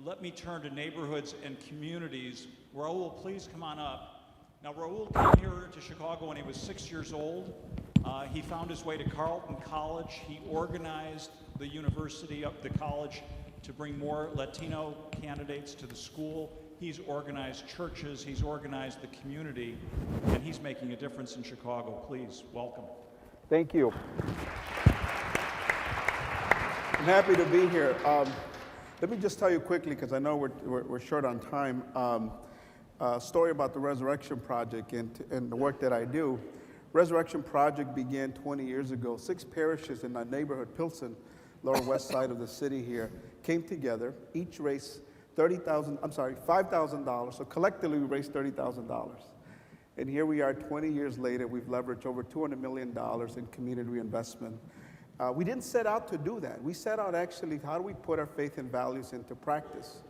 let me turn to neighborhoods and communities. Raul, please come on up. Now, Raul came here to Chicago when he was 6 years old. He found his way to Carleton College. He organized the university, the college, to bring more Latino candidates to the school. He's organized churches, he's organized the community, and he's making a difference in Chicago. Please, welcome. Thank you. I'm happy to be here. Let me just tell you quickly, because I know we're short on time, a story about the Resurrection Project and the work that I do. Resurrection Project began 20 years ago. 6 parishes in my neighborhood, Pilsen, lower west side of the city here, came together, each raised $5,000, so collectively we raised $30,000. And here we are 20 years later, we've leveraged over $200 million in community reinvestment. We didn't set out to do that. We set out actually, how do we put our faith and values into practice?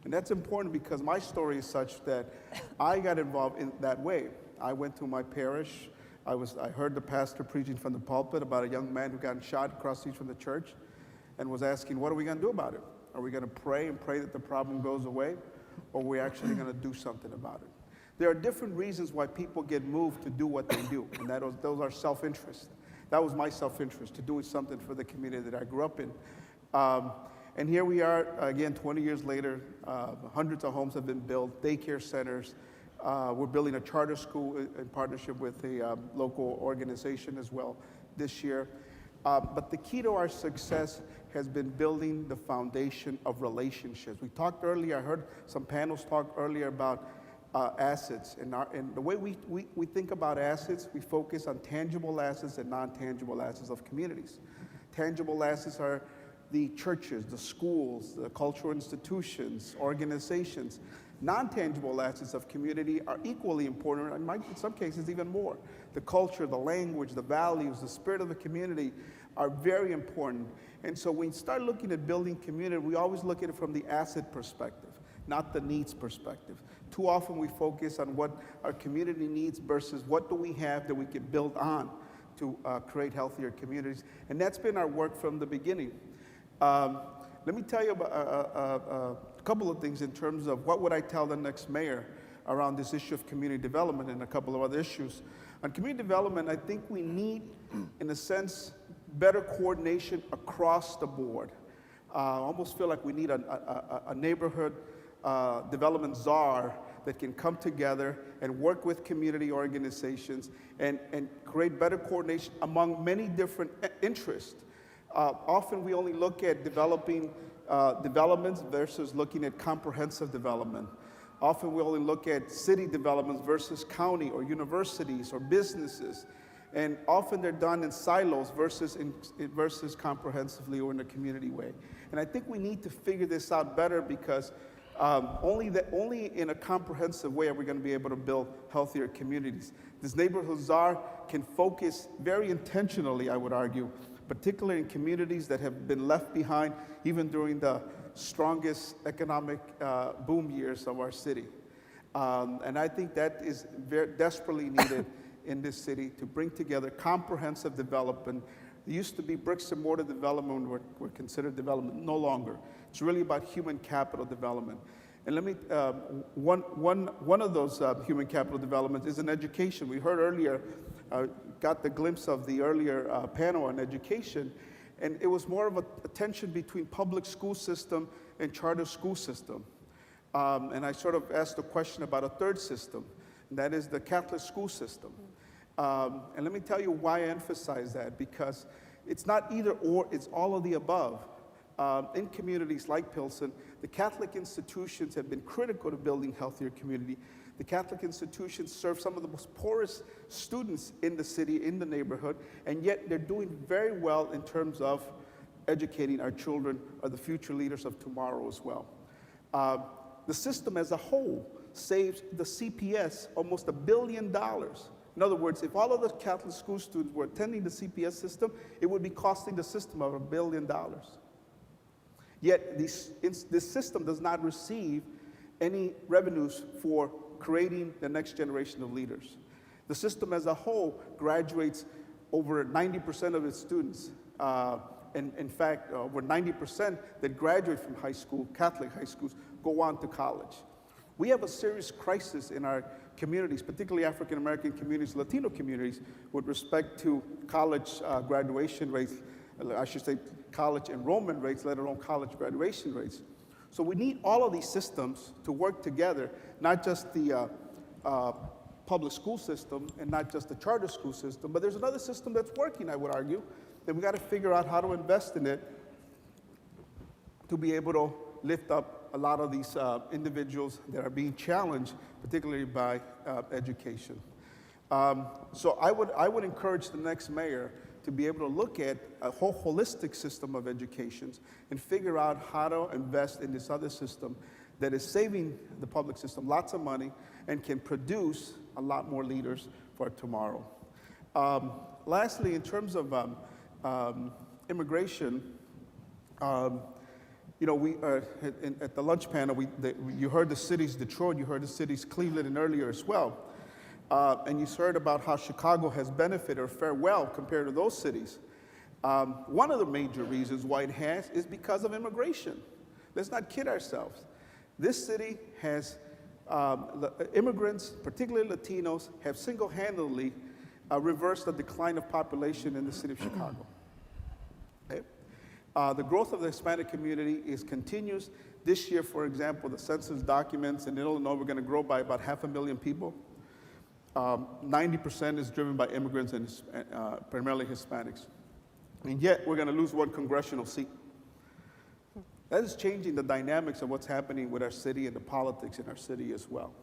And that's important because my story is such that I got involved in that way. I went to my parish. I heard the pastor preaching from the pulpit about a young man who got shot across the street from the church and was asking, what are we going to do about it? Are we going to pray and pray that the problem goes away? Or are we actually going to do something about it? There are different reasons why people get moved to do what they do, and those are self-interest. That was my self-interest, to doing something for the community that I grew up in. And here we are, again, 20 years later, hundreds of homes have been built, daycare centers. We're building a charter school in partnership with a local organization as well this year. But the key to our success has been building the foundation of relationships. We talked earlier, I heard some panels talk earlier about assets. And the way we think about assets, we focus on tangible assets and non-tangible assets of communities. Tangible assets are the churches, the schools, the cultural institutions, organizations. Non-tangible assets of community are equally important, and in some cases even more. The culture, the language, the values, the spirit of the community are very important. And so when you start looking at building community, we always look at it from the asset perspective, not the needs perspective. Too often we focus on what our community needs versus what do we have that we can build on to create healthier communities. And that's been our work from the beginning. Let me tell you about a couple of things in terms of what would I tell the next mayor around this issue of community development and a couple of other issues. On community development, I think we need, in a sense, better coordination across the board. I almost feel like we need a neighborhood development czar that can come together and work with community organizations and create better coordination among many different interests. Often we only look at developing developments versus looking at comprehensive development. Often we only look at city developments versus county or universities or businesses. And often they're done in silos versus comprehensively or in a community way. And I think we need to figure this out better because only in a comprehensive way are we going to be able to build healthier communities. This neighborhood czar can focus very intentionally, I would argue, particularly in communities that have been left behind even during the strongest economic boom years of our city. And I think that is very desperately needed in this city to bring together comprehensive development. It used to be bricks and mortar development were considered development, no longer. It's really about human capital development. And let me, one of those human capital developments is in education. We heard earlier, got the glimpse of the earlier panel on education, and it was more of a tension between public school system and charter school system. And I sort of asked a question about a third system, and that is the Catholic school system. And let me tell you why I emphasize that, because it's not either or, it's all of the above. In communities like Pilsen, the Catholic institutions have been critical to building healthier community. The Catholic institutions serve some of the most poorest students in the city, in the neighborhood, and yet they're doing very well in terms of educating our children or the future leaders of tomorrow as well. The system as a whole saves the CPS almost $1 billion. In other words, if all of the Catholic school students were attending the CPS system, it would be costing the system of $1 billion. Yet this system does not receive any revenues for creating the next generation of leaders. The system as a whole graduates over 90% of its students And in fact, over 90% that graduate from high school, Catholic high schools, go on to college. We have a serious crisis in our communities, particularly African American communities, Latino communities, with respect to college graduation rates, I should say college enrollment rates, let alone college graduation rates. So we need all of these systems to work together, not just the public school system and not just the charter school system, but there's another system that's working, I would argue, that we got to figure out how to invest in it to be able to lift up a lot of these individuals that are being challenged, particularly by education. So I would encourage the next mayor to be able to look at a whole holistic system of education and figure out how to invest in this other system that is saving the public system lots of money and can produce a lot more leaders for tomorrow. Lastly, in terms of immigration, you know, we at the lunch panel, you heard the cities Detroit, you heard the cities Cleveland, and earlier as well. And you heard about how Chicago has benefited or fared well compared to those cities. One of the major reasons why it has is because of immigration. Let's not kid ourselves. This city has, immigrants, particularly Latinos, have single-handedly reversed the decline of population in the city of Chicago. Okay? The growth of the Hispanic community is continuous. This year, for example, the census documents in Illinois, we're going to grow by about 500,000 people. 90% is driven by immigrants and primarily Hispanics. And yet, we're going to lose one congressional seat. That is changing the dynamics of what's happening with our city and the politics in our city as well.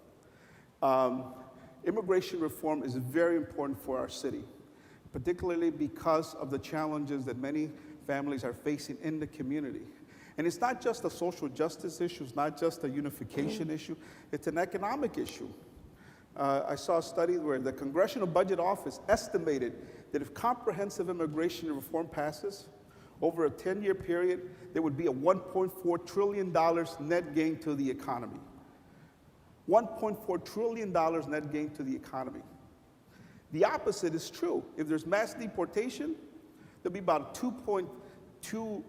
Immigration reform is very important for our city, particularly because of the challenges that many families are facing in the community. And it's not just a social justice issue, it's not just a unification issue, it's an economic issue. I saw a study where the Congressional Budget Office estimated that if comprehensive immigration reform passes, over a 10-year period, there would be a $1.4 trillion net gain to the economy. $1.4 trillion net gain to the economy. The opposite is true. If there's mass deportation, there'll be about a $2.2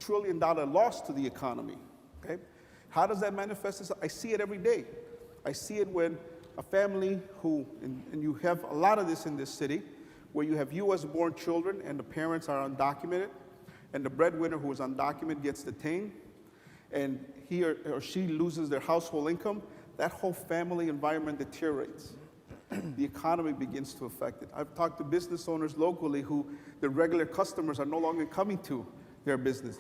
trillion loss to the economy. Okay? How does that manifest itself? I see it every day. I see it when a family who, and you have a lot of this in this city, where you have US-born children and the parents are undocumented, and the breadwinner who is undocumented gets detained, and he or she loses their household income, that whole family environment deteriorates. The economy begins to affect it. I've talked to business owners locally who the regular customers are no longer coming to their business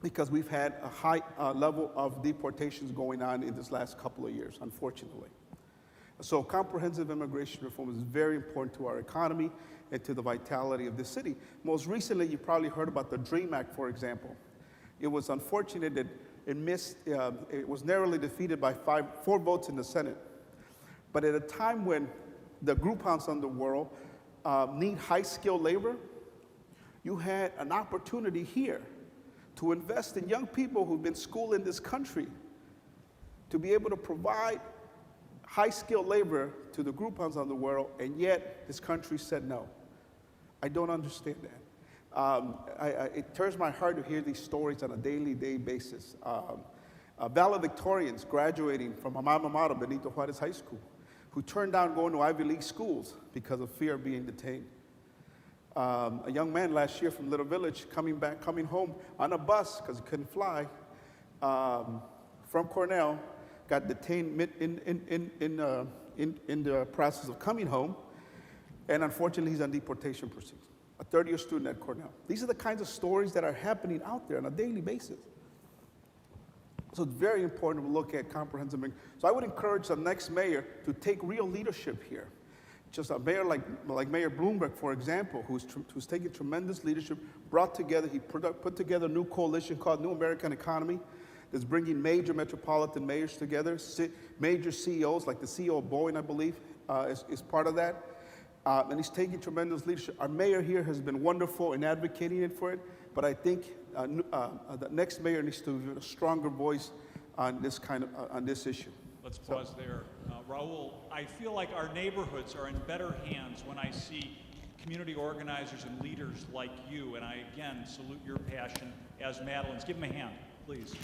because we've had a high level of deportations going on in this last couple of years, unfortunately. So comprehensive immigration reform is very important to our economy and to the vitality of the city. Most recently, you probably heard about the DREAM Act, for example. It was unfortunate that it was narrowly defeated by 4 votes in the Senate. But at a time when the Groupons on the world need high-skilled labor, you had an opportunity here to invest in young people who've been schooled in this country to be able to provide high-skilled labor to the Groupons on the world, and yet this country said no. I don't understand that. It tears my heart to hear these stories on a daily basis. Valedictorians graduating from my alma mater, Benito Juarez High School, who turned down going to Ivy League schools because of fear of being detained. A young man last year from Little Village coming home on a bus because he couldn't fly from Cornell, got detained in the process of coming home, and unfortunately he's on deportation proceedings. A third-year student at Cornell. These are the kinds of stories that are happening out there on a daily basis. So it's very important to look at comprehensive. So I would encourage the next mayor to take real leadership here. Just a mayor like Mayor Bloomberg, for example, who's taken tremendous leadership, he put together a new coalition called New American Economy that's bringing major metropolitan mayors together, major CEOs, like the CEO of Boeing, I believe, is part of that. And he's taking tremendous leadership. Our mayor here has been wonderful in advocating for it, but I think the next mayor needs to have a stronger voice on this issue. Let's pause there. Raul, I feel like our neighborhoods are in better hands when I see community organizers and leaders like you, and I again salute your passion as Madeleine's. Give them a hand, please.